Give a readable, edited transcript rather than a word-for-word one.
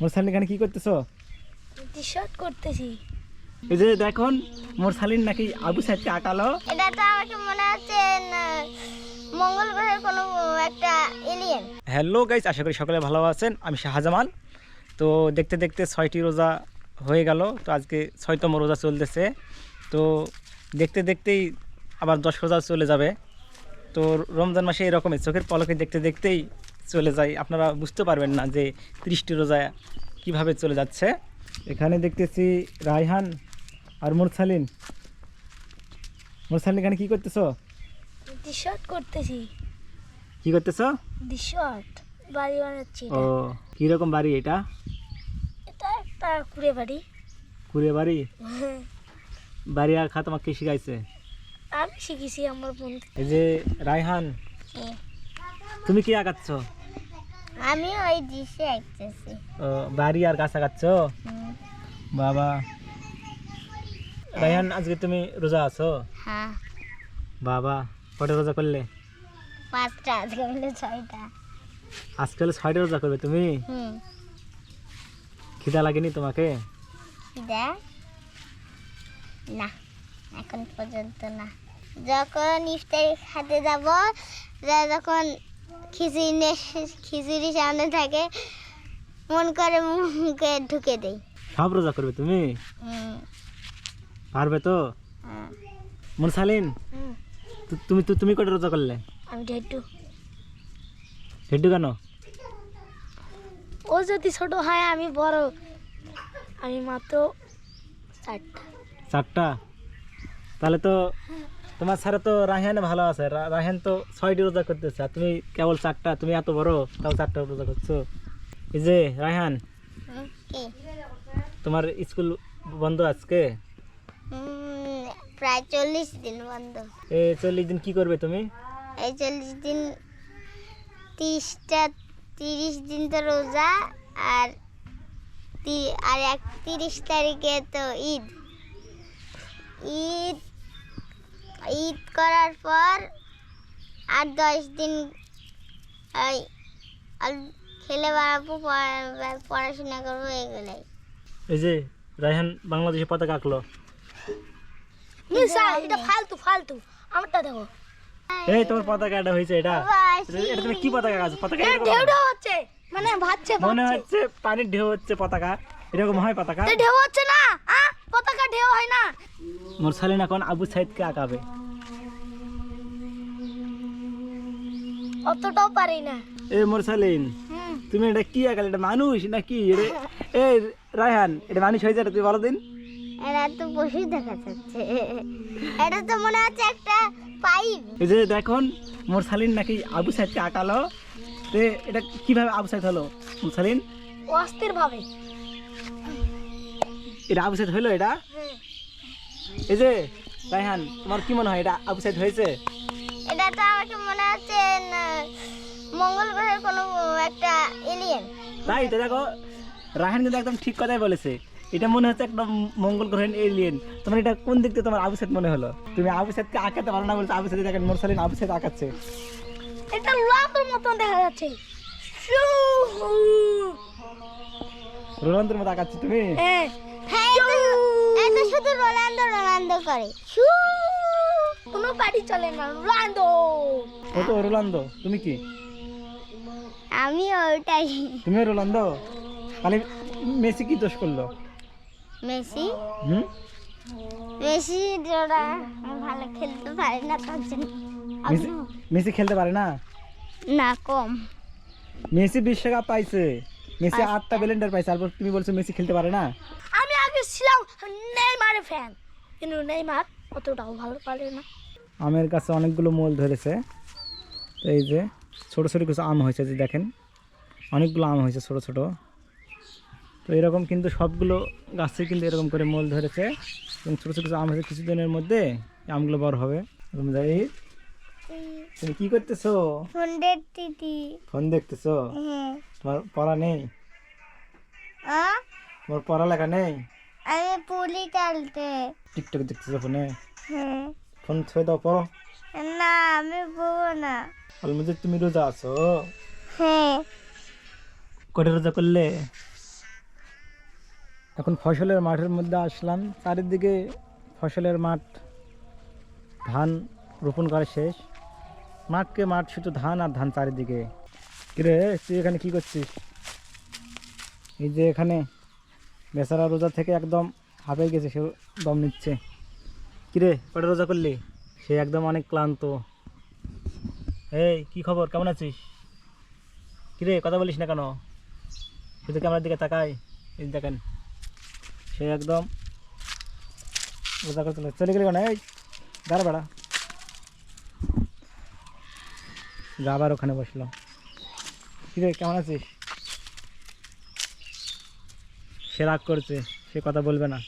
মোর শালিন এখানে কি করতেছো? টি-শার্ট করতেছি। এই যে দেখুন মোর শালিন নাকি আবু সাইদকে আঁকালো। এটা তো আমাকে মনে হচ্ছে মঙ্গল গ্রহের কোনো একটা এলিয়েন। হ্যালো গাইস, আশা করি সকলে ভালো আছেন। আমি শাহজামাল। তো দেখতে দেখতে 6টি রোজা হয়ে গেল। তো আজকে 6তম রোজা চলতেছে। তো দেখতে দেখতেই আবার 10 রোজা চলে যাবে। তো রমজান মাসে এরকমই চোখের পলকে দেখতে দেখতেই চলে যায়। আপনারা বুঝতে পারবেন না যে 30টি রোজা কিভাবে চলে যাচ্ছে। এখানে দেখতেছি রায়হান আর মুরসালিন। মুরসালিন এখানে কি করতেছো? টি-শার্ট করতেছি। কি করতেছো? টি-শার্ট বাড়ি বানাচ্ছি। ও কীরকম বাড়ি এটা? এটা একটা কুড়ে বাড়ি। কুড়ে বাড়ি? বাড়ি আঁকা তোমাকে কে শিখাইছে? আমি শিখেছি আমার বন্ধু। এই যে রায়হান, তুমি কি আঁকাচ্ছ? আমি ওই দৃশ্যে আঁকতেছি। ও বাড়ি আর গাছ আঁকাচ্ছ? বাবা। রায়হান আজকে তুমি রোজা আছো? হ্যাঁ। বাবা কটা রোজা করলে? 5টা, আজকে হলো 6টা। আজকে হলে 6টা রোজা করবে তুমি? খিদা লাগেনি তোমাকে? খিদা না, এখন পর্যন্ত না। যখন ইফতারি খেতে যাব, যখন খিচুড়ি সামনে থাকে, মন করে মুখে ঢুকে দেই। সব রোজা করবে তুমি? পারবে তো? মুরসালিন তুমি কটা রোজা করলে? আমি ঢেড্ডু। ঢেড্ডু কেন? ও যদি ছোট হয়, আমি বড়। আমি মাত্র 4টা। 4টা? তাহলে তো তোমার ছাড়া তো রায়হান ভালো আছে। রায়হান তো 6টি রোজা করতেছে, আর তুমি কেবল 4টা। তুমি এত বড় তাও 4টা রোজা করছো। এই যে রায়হান, তোমার স্কুল বন্ধ আজকে? প্রায় 40 দিন বন্ধ। এই 40 দিন কি করবে তুমি? এই 40 দিন 30 দিন তো রোজা, আর 31 তারিখে তো ঈদ। ঈদ করার পর আর 10 দিন খেলে বেড়াবো, পড়াশোনা করবো, এগুলাই। এই যে রায়হান বাংলাদেশের পতাকা আঁকলো। এটা ফালতু আমারটা দেখো। এই তোমার পতাকাটা হয়েছে এটা? এটা তুমি কি পতাকা আঁকছো? পতাকা ঢেউ হচ্ছে, মানে ভাসছে। মনে হচ্ছে পানির ঢেউ হচ্ছে পতাকা। এরকম হয় পতাকা? ঢেউ হচ্ছে না, পতাকা ঢেউ হয় না। মুরসালিন এখন আবু সাইদকে আঁকাবে। অতটাও পারি না। এই মুরসালিন, তুমি এটা কি আঁকালে? এটা মানুষ নাকি? এই রায়হান, এটা মানুষ হয়েছে? এটা তুই বলো দিন। এটা তো পশু দেখা যাচ্ছে। এটা তো মনে হচ্ছে একটা পাইপ। এই যে দেখুন মুরসালিন নাকি আবু সাইদকে আঁকালো। তো এটা কিভাবে আবু সাইদ হলো মুরসালিন? অস্থির ভাবে। এটা আবু সাইদ হলো এটা? এই যে রায়হান, তোমার কি মনে হয় এটা আবু সাইদ হয়েছে? এটা তো আমাকে মনে হচ্ছে মঙ্গল গ্রহের কোনো একটা এলিয়েন। তাই তো দেখো, রায়হান কিন্তু একদম ঠিক কথাই বলেছে। এটা মনে হচ্ছে একটা মঙ্গল গ্রহের এলিয়েন। তোমার এটা কোন দিক থেকে তোমার আবু সাইদ মনে হলো? তুমি আবু সাইদকে আঁকাতে পারো না বলছো আবু সাইদ দেখেন। মুরসালিন আবু সাইদ আঁকাচ্ছে। এটা রোনালদোর মতন দেখা যাচ্ছে। রোনালদোর মতো আঁকাচ্ছি তুমি? হ্যাঁ, এটা শুধু রোনালদো করে। কোনো পার্টি চলে না, রোনালদো। ও তো রোনালদো, তুমি কি? আমি ওটাই। তুমি রোনালদো? তাহলে মেসি কি দোষ করলো? মেসি জোড়া ভালো খেলতে পারে না, তার জন্য। মেসি খেলতে পারে না? না, কম। মেসি বিশ্বকাপ পাইছে, মেসি 8টা ব্যালন্ডর পাইছে, আর তুমি বলছো মেসি খেলতে পারে না? আমি আগে ছিলাম নেইমারের ফ্যান, কিন্তু নেইমার অতটাও ভালো পারে না। আমের কাছে অনেকগুলো মোল ধরেছে। তো এই যে ছোট ছোট কিছু আম হয়েছে, যে দেখেন অনেকগুলো আম হয়েছে ছোট ছোট। তো এরকম কিন্তু সবগুলো গাছে কিন্তু এরকম করে মোল ধরেছে, এবং ছোট ছোট কিছু আম হয়েছে। কিছুদিনের মধ্যে আমগুলো বড় হবে। তুমি কি করতেছো? ফোন দেখতেছো? তোমার পড়া নেই? তোমার পড়ালেখা নেই? আমি পুলি টালতে। টিকটক দেখতেছো ফোনে? ফোন ছুঁয়ে দাও, পড়ো। না, আমি পড়বো না। অলমুজে তুমি রোজা আছো? হ্যাঁ। কটা রোজা করলে? এখন ফসলের মাঠের মধ্যে আসলাম, চারিদিকে ফসলের মাঠ, ধান রোপণ করা শেষ, মাঠকে মাঠ, শুধু ধান আর ধান চারিদিকে। কিরে তুই এখানে কি করছিস? এই যে এখানে বেচারা রোজা থেকে একদম হাঁপিয়ে গেছে, সে দম নিচ্ছে। কিরে কটা রোজা করলি? সে একদম অনেক ক্লান্ত। এই কি খবর, কেমন আছিস? কিরে কথা বলিস না কেন? শুধু ক্যামেরার দিকে তাকাই। এই দেখেন সে একদম রোজা করতে চলে গেলে কেন? এই দাঁড়া বেড়া, আবার ওখানে বসলাম। কিরে কেমন আছিস? সে রাগ করছে, সে কথা বলবে না।